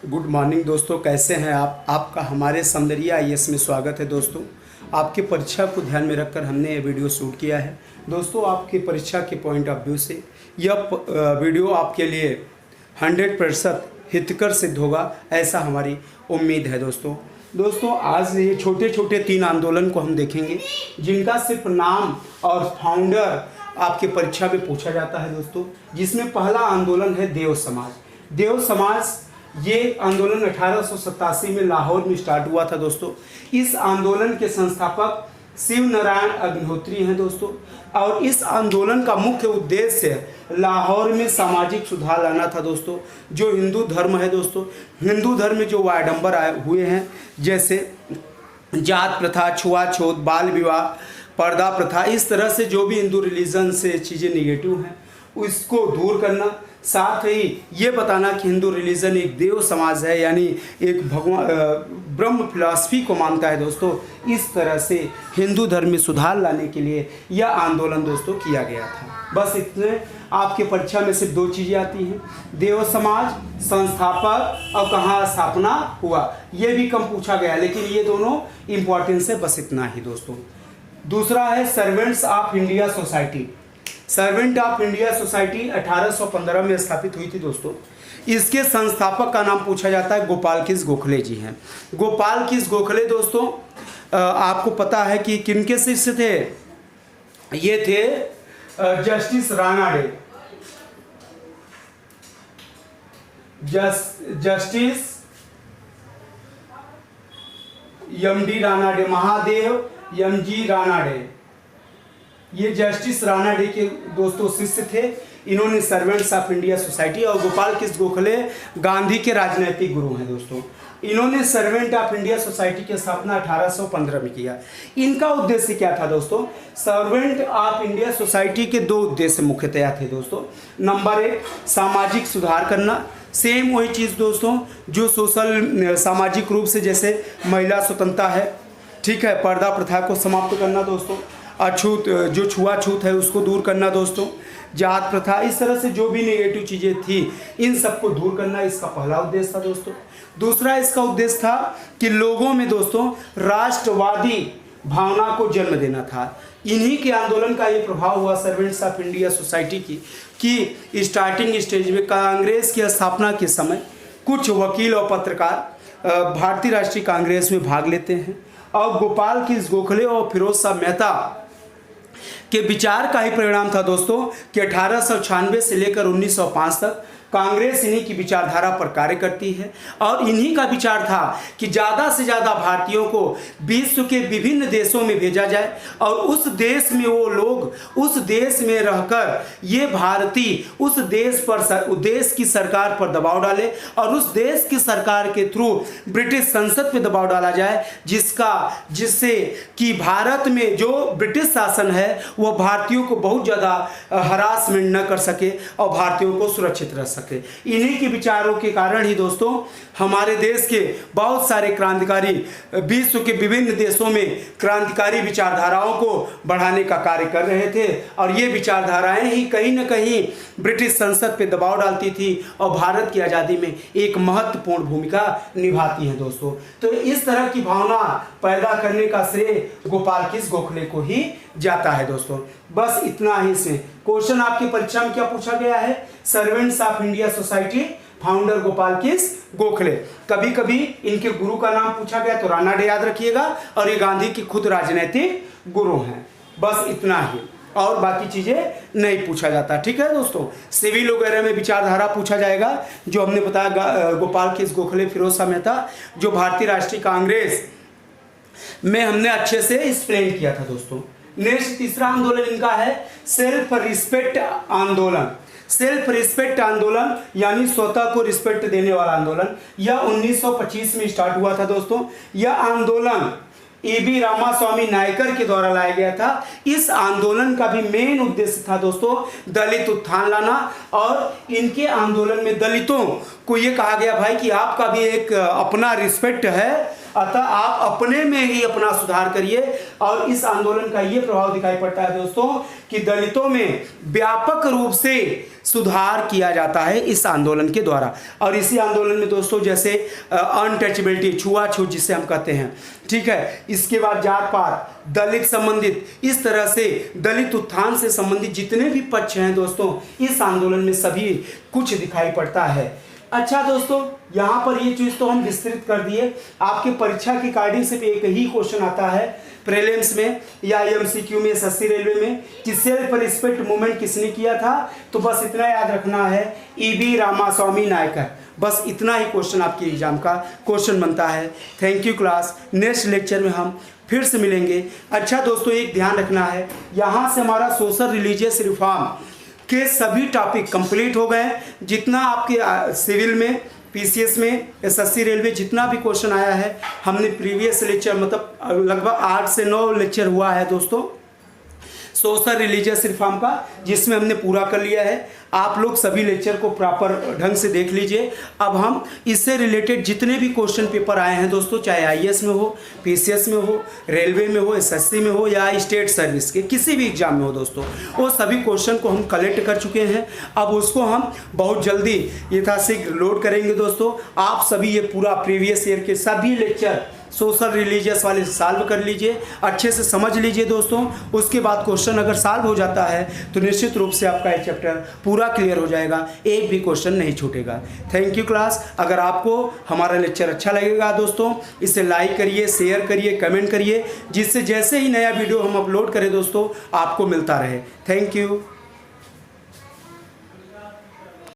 Good morning दोस्तों, कैसे हैं आप? आपका हमारे सौंदर्य आईएएस में स्वागत है दोस्तों। आपकी परीक्षा को ध्यान में रखकर हमने ये वीडियो शूट किया है दोस्तों। आपकी परीक्षा के पॉइंट ऑफ व्यू से यह वीडियो आपके लिए 100% हितकर सिद्ध होगा, ऐसा हमारी उम्मीद है दोस्तों आज ये छोटे छोटे 3 आंदोलन को हम देखेंगे जिनका सिर्फ नाम और फाउंडर आपके परीक्षा में पूछा जाता है दोस्तों। जिसमें पहला आंदोलन है देव समाज। देव समाज ये आंदोलन 1887 में लाहौर में स्टार्ट हुआ था दोस्तों। इस आंदोलन के संस्थापक शिव नारायण अग्निहोत्री हैं दोस्तों। और इस आंदोलन का मुख्य उद्देश्य लाहौर में सामाजिक सुधार लाना था दोस्तों। जो हिंदू धर्म है दोस्तों, हिंदू धर्म में जो वायडम्बर आए हुए हैं, जैसे जात प्रथा, छुआछूत, बाल विवाह, पर्दा प्रथा, इस तरह से जो भी हिंदू रिलीजन से चीज़ें निगेटिव हैं उसको दूर करना, साथ ही ये बताना कि हिंदू रिलीजन एक देव समाज है, यानी एक भगवान ब्रह्म फिलॉसफी को मानता है दोस्तों। इस तरह से हिंदू धर्म में सुधार लाने के लिए यह आंदोलन दोस्तों किया गया था। बस इतने आपके परीक्षा में सिर्फ 2 चीज़ें आती हैं, देव समाज संस्थापक और कहाँ स्थापना हुआ, ये भी कम पूछा गया, लेकिन ये दोनों इंपॉर्टेंस है। बस इतना ही दोस्तों। दूसरा है servants of India society. Servant of India society 1815 में स्थापित हुई थी दोस्तों। इसके संस्थापक का नाम पूछा जाता है गोपालकृष्ण गोखले जी हैं। गोपालकृष्ण गोखले दोस्तों आपको पता है कि किनके शिष्य थे? ये थे justice Ranade. Justice MD. Ranade, Mahadev MG. Ranade, ये जस्टिस रानाडे के दोस्तों शिष्य थे। इन्होंने सर्वेंट्स ऑफ इंडिया सोसाइटी, और गोपालकृष्ण गोखले गांधी के राजनैतिक गुरु हैं दोस्तों। इन्होंने सर्वेंट ऑफ इंडिया सोसाइटी की स्थापना 1815 में किया। इनका उद्देश्य क्या था दोस्तों? सर्वेंट ऑफ इंडिया सोसाइटी के 2 उद्देश्य मुख्यतया थे दोस्तों। नंबर 1, सामाजिक सुधार करना। सेम वही चीज़ दोस्तों जो सोशल सामाजिक रूप से, जैसे महिला स्वतंत्रता है, ठीक है, पर्दा प्रथा को समाप्त करना दोस्तों, अछूत जो छुआछूत है उसको दूर करना दोस्तों, जात प्रथा, इस तरह से जो भी नेगेटिव चीज़ें थी इन सबको दूर करना, इसका पहला उद्देश्य था दोस्तों। दूसरा इसका उद्देश्य था कि लोगों में दोस्तों राष्ट्रवादी भावना को जन्म देना था। इन्हीं के आंदोलन का ये प्रभाव हुआ सर्वेंट्स ऑफ इंडिया सोसाइटी की कि स्टार्टिंग स्टेज में कांग्रेस की स्थापना के समय कुछ वकील और पत्रकार भारतीय राष्ट्रीय कांग्रेस में भाग लेते हैं। और गोपालकृष्ण गोखले और फिरोज शाह मेहता के विचार का ही परिणाम था दोस्तों कि 1896 से लेकर 1905 तक कांग्रेस इन्हीं की विचारधारा पर कार्य करती है। और इन्हीं का विचार था कि ज़्यादा से ज़्यादा भारतीयों को विश्व के विभिन्न देशों में भेजा जाए और उस देश में वो लोग उस देश में रहकर ये भारतीय उस देश की सरकार पर दबाव डाले और उस देश की सरकार के थ्रू ब्रिटिश संसद पे दबाव डाला जाए, जिससे कि भारत में जो ब्रिटिश शासन है वो भारतीयों को बहुत ज़्यादा हरासमेंट न कर सके और भारतीयों को सुरक्षित रख सके। इन्हीं के विचारों के कारण ही दोस्तों हमारे देश के बहुत सारे क्रांतिकारी विश्व के विभिन्न देशों में क्रांतिकारी विचारधाराओं को बढ़ाने का कार्य कर रहे थे। और ये विचारधाराएं ही कहीं न कहीं ब्रिटिश संसद पे दबाव डालती थी और भारत की आज़ादी में एक महत्वपूर्ण भूमिका निभाती हैं दोस्तों। तो इस तरह की भावना पैदा करने का श्रेय गोपालकृष्ण गोखले को ही जाता है दोस्तों। बस इतना ही इसमें। क्वेश्चन आपकी परीक्षा में क्या पूछा गया है? Servants of India society, founder Gopalkrishna Gokhale. कभी कभी इनके गुरु का नाम पूछा गया तो रानाडे याद रखिएगा, और ये गांधी की खुद राजनीतिक गुरु हैं। बस इतना ही, और बाकी चीज़ें नहीं पूछा जाता, ठीक है दोस्तों। सिविल वगैरह में विचारधारा पूछा जाएगा, जो हमने बताया गोपालकृष्ण गोखले, फिरोज शाह मेहता, जो भारतीय राष्ट्रीय कांग्रेस में हमने अच्छे से एक्सप्लेन किया था दोस्तों। नेक्स्ट तीसरा आंदोलन इनका है सेल्फ रिस्पेक्ट आंदोलन। सेल्फ रिस्पेक्ट आंदोलन यानी स्वतः को रिस्पेक्ट देने वाला आंदोलन, यह 1925 में स्टार्ट हुआ था दोस्तों। यह आंदोलन E.B. रामास्वामी नायकर के द्वारा लाया गया था। इस आंदोलन का भी मेन उद्देश्य था दोस्तों दलित उत्थान लाना, और इनके आंदोलन में दलितों को ये कहा गया भाई कि आपका भी एक अपना रिस्पेक्ट है अतः आप अपने में ही अपना सुधार करिए। और इस आंदोलन का ये प्रभाव दिखाई पड़ता है दोस्तों कि दलितों में व्यापक रूप से सुधार किया जाता है इस आंदोलन के द्वारा। और इसी आंदोलन में दोस्तों जैसे अनटचेबिलिटी, छुआछूत जिसे हम कहते हैं, ठीक है, इसके बाद जात पात, दलित संबंधित, इस तरह से दलित उत्थान से संबंधित जितने भी पक्ष हैं दोस्तों इस आंदोलन में सभी कुछ दिखाई पड़ता है। अच्छा दोस्तों, यहाँ पर ये चीज़ तो हम विस्तृत कर दिए। आपके परीक्षा की कार्डिंग से एक ही क्वेश्चन आता है प्रीलिम्स में या एमसीक्यू में, एसएससी रेलवे में, कि सेल्फ रिस्पेक्ट मूवमेंट किसने किया था। तो बस इतना याद रखना है, ईवी रामास्वामी नायकर। बस इतना ही क्वेश्चन आपके एग्जाम का क्वेश्चन बनता है। Thank you class. Next lecture में हम फिर से मिलेंगे। अच्छा दोस्तों, एक ध्यान रखना है, यहाँ से हमारा सोशल रिलीजियस रिफॉर्म के सभी टॉपिक कंप्लीट हो गए। जितना आपके सिविल में, पीसीएस में, एसएससी रेलवे जितना भी क्वेश्चन आया है, हमने प्रीवियस लेक्चर मतलब लगभग 8 से 9 लेक्चर हुआ है दोस्तों सोशल रिलीजियस रिफॉर्म का, जिसमें हमने पूरा कर लिया है। आप लोग सभी लेक्चर को प्रॉपर ढंग से देख लीजिए। अब हम इससे रिलेटेड जितने भी क्वेश्चन पेपर आए हैं दोस्तों, चाहे आईएएस में हो, पीसीएस में हो, रेलवे में हो, एसएससी में हो या स्टेट सर्विस के किसी भी एग्जाम में हो दोस्तों, वो सभी क्वेश्चन को हम कलेक्ट कर चुके हैं। अब उसको हम बहुत जल्दी यथाशीघ्र लोड करेंगे दोस्तों। आप सभी ये पूरा प्रीवियस ईयर के सभी लेक्चर सोशल रिलीजियस वाले सॉल्व कर लीजिए, अच्छे से समझ लीजिए दोस्तों। उसके बाद क्वेश्चन अगर सॉल्व हो जाता है तो निश्चित रूप से आपका ये चैप्टर पूरा क्लियर हो जाएगा, एक भी क्वेश्चन नहीं छूटेगा। Thank you class. अगर आपको हमारा लेक्चर अच्छा लगेगा दोस्तों, इसे लाइक करिए, शेयर करिए, कमेंट करिए, जिससे जैसे ही नया वीडियो हम अपलोड करें दोस्तों आपको मिलता रहे। Thank you.